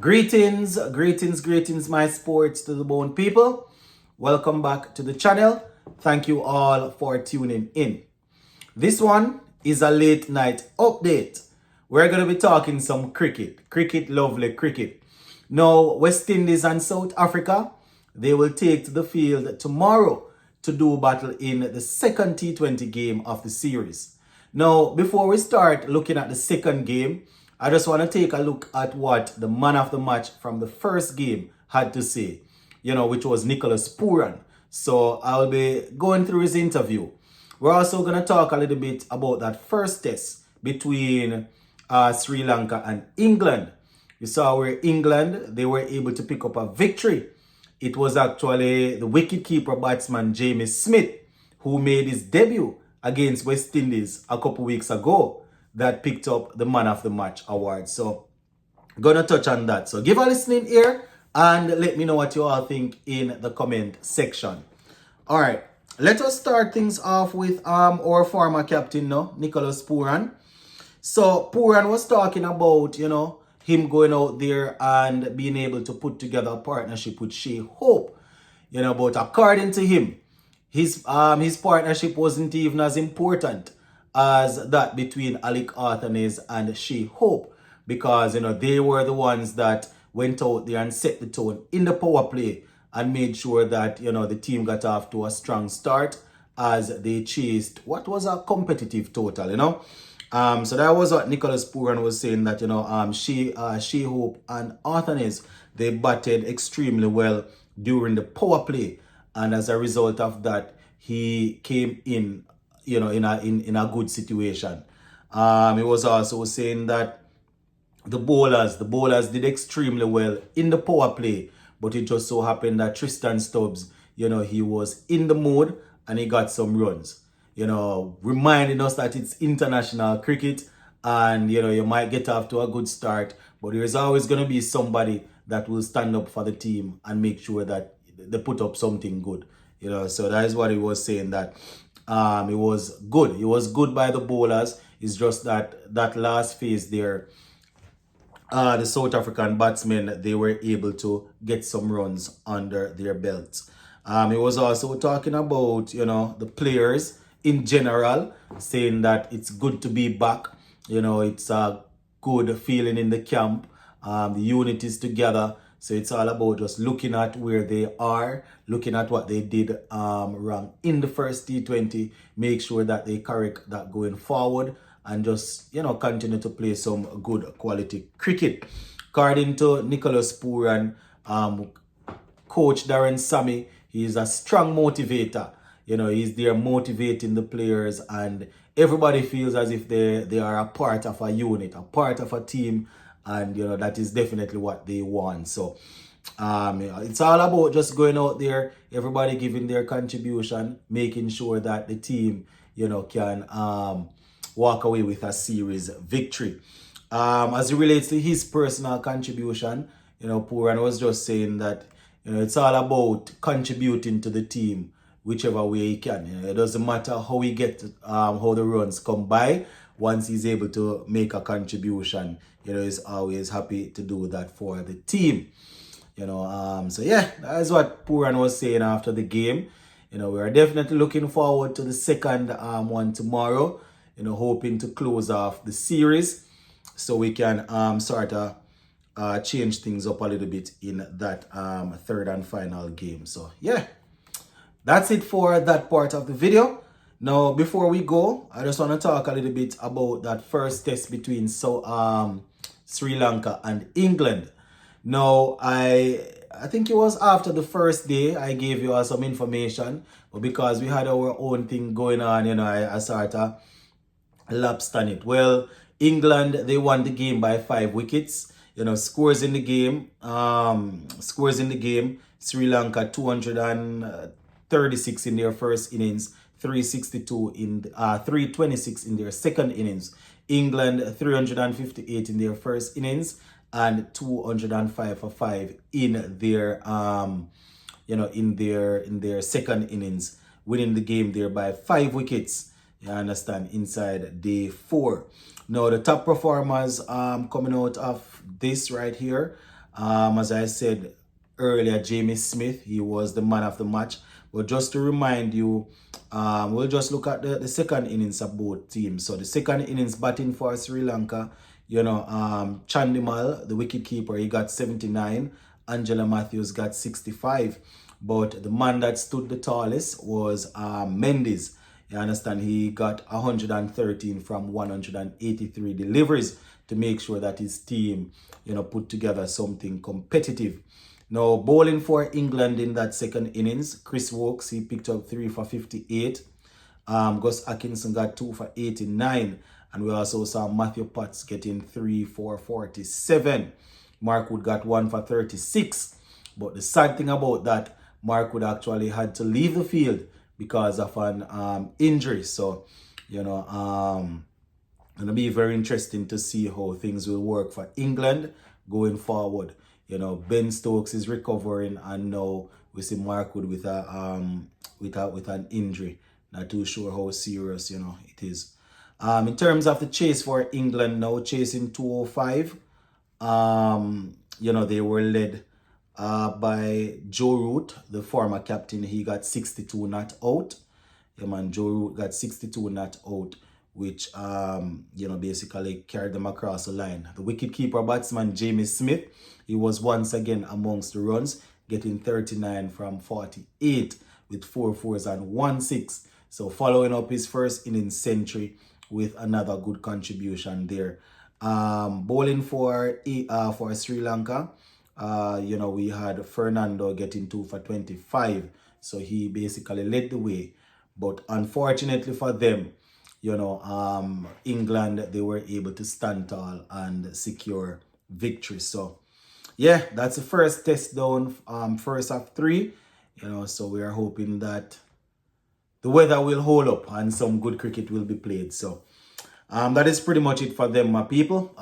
Greetings, my sports to the bone people. Welcome back to the channel. Thank you all for tuning in. This one is a late night update. We're going to be talking some cricket, lovely cricket. Now, West Indies and South Africa, they will take to the field tomorrow to do battle in the second T20 game of the series. Now, before we start looking at the second game, I just want to take a look at what the man of the match from the first game had to say, which was Nicholas Pooran. So I'll be going through his interview. We're also going to talk a little bit about that first test between Sri Lanka and England. You saw where England, they were able to pick up a victory. It was actually the wicketkeeper batsman Jamie Smith who made his debut against West Indies a couple weeks ago that picked up the man of the match award. So gonna touch on that. So give a listening ear and let me know what you all think in the comment section. All right, let us start things off with our former captain now, Nicholas Pooran. So Pooran was talking about, him going out there and being able to put together a partnership with Shai Hope. But according to him, his partnership wasn't even as important as that between Alec Arthanes and Shai Hope, because they were the ones that went out there and set the tone in the power play and made sure that the team got off to a strong start as they chased what was a competitive total. So that was what Nicholas Pooran was saying, that Shai Hope and Arthanes, they batted extremely well during the power play, and as a result of that, he came in in a good situation. He was also saying that the bowlers did extremely well in the power play, but it just so happened that Tristan Stubbs, he was in the mood and he got some runs. Reminding us that it's international cricket and you might get off to a good start, but there's always going to be somebody that will stand up for the team and make sure that they put up something good. So that is what he was saying, that it was good. It was good by the bowlers. It's just that last phase there, the South African batsmen, they were able to get some runs under their belts. He was also talking about, the players in general, saying that it's good to be back. It's a good feeling in the camp. The unit is together. So it's all about just looking at where they are, looking at what they did wrong in the first T20, make sure that they correct that going forward, and just, continue to play some good quality cricket. According to Nicholas Pooran, Coach Darren Sammy, he is a strong motivator. He's there motivating the players, and everybody feels as if they are a part of a unit, a part of a team, and that is definitely what they want. So it's all about just going out there, everybody giving their contribution, making sure that the team can walk away with a series victory. As it relates to his personal contribution, Pooran was just saying that it's all about contributing to the team whichever way he can. It doesn't matter how he get how the runs come by. Once he's able to make a contribution, he's always happy to do that for the team. So yeah, that is what Pooran was saying after the game. We are definitely looking forward to the second one tomorrow. Hoping to close off the series so we can sort of change things up a little bit in that third and final game. So yeah, that's it for that part of the video. Now, before we go, I just want to talk a little bit about that first test between Sri Lanka and England. Now, I think it was after the first day I gave you all some information, but because we had our own thing going on, I sort of lapsed on it. Well, England, they won the game by 5 wickets. Scores in the game. Sri Lanka 236 in their first innings, 326 in their second innings. England 358 in their first innings and 205 for 5 in their in their second innings, winning the game there by 5 wickets. You understand, inside day 4. Now the top performers coming out of this right here. As I said earlier, Jamie Smith, he was the man of the match. But just to remind you, we'll just look at the second innings of both teams. So the second innings batting for Sri Lanka, Chandimal, the wicketkeeper, he got 79. Angela Matthews got 65. But the man that stood the tallest was Mendes. You understand? He got 113 from 183 deliveries to make sure that his team, put together something competitive. Now, bowling for England in that second innings, Chris Wokes, he picked up 3 for 58. Gus Atkinson got 2 for 89. And we also saw Matthew Potts getting 3 for 47. Mark Wood got 1 for 36. But the sad thing about that, Mark Wood actually had to leave the field because of an injury. So, it'll be very interesting to see how things will work for England going forward. Ben Stokes is recovering, and now we see Mark Wood with an injury. Not too sure how serious, it is. In terms of the chase for England now, chasing 205. They were led by Joe Root, the former captain. He got 62 not out. Joe Root got 62 not out, which basically carried them across the line. The wicketkeeper batsman Jamie Smith, he was once again amongst the runs, getting 39 from 48 with 4 fours and 1 6. So following up his first innings century with another good contribution there. Bowling for Sri Lanka, we had Fernando getting 2 for 25. So he basically led the way. But unfortunately for them, England, they were able to stand tall and secure victory. So, yeah, that's the first test down, first of 3. So we are hoping that the weather will hold up and some good cricket will be played. So, that is pretty much it for them, my people.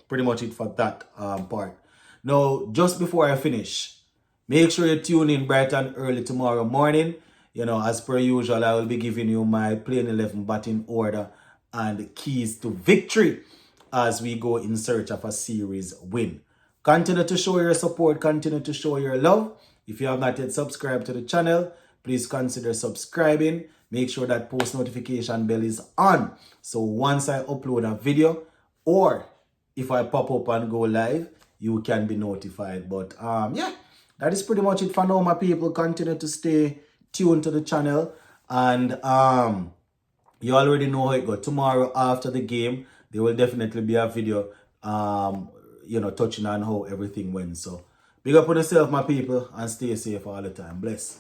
Pretty much it for that part. Now, just before I finish, make sure you tune in bright and early tomorrow morning. As per usual, I will be giving you my Playing 11 batting order and keys to victory as we go in search of a series win. Continue to show your support, continue to show your love. If you have not yet subscribed to the channel, please consider subscribing. Make sure that post notification bell is on. So once I upload a video or if I pop up and go live, you can be notified. But yeah, that is pretty much it for now, my people. Continue to stay tuned to the channel, and you already know how it goes. Tomorrow after the game, there will definitely be a video touching on how everything went. So big up on yourself, my people, and stay safe all the time. Bless.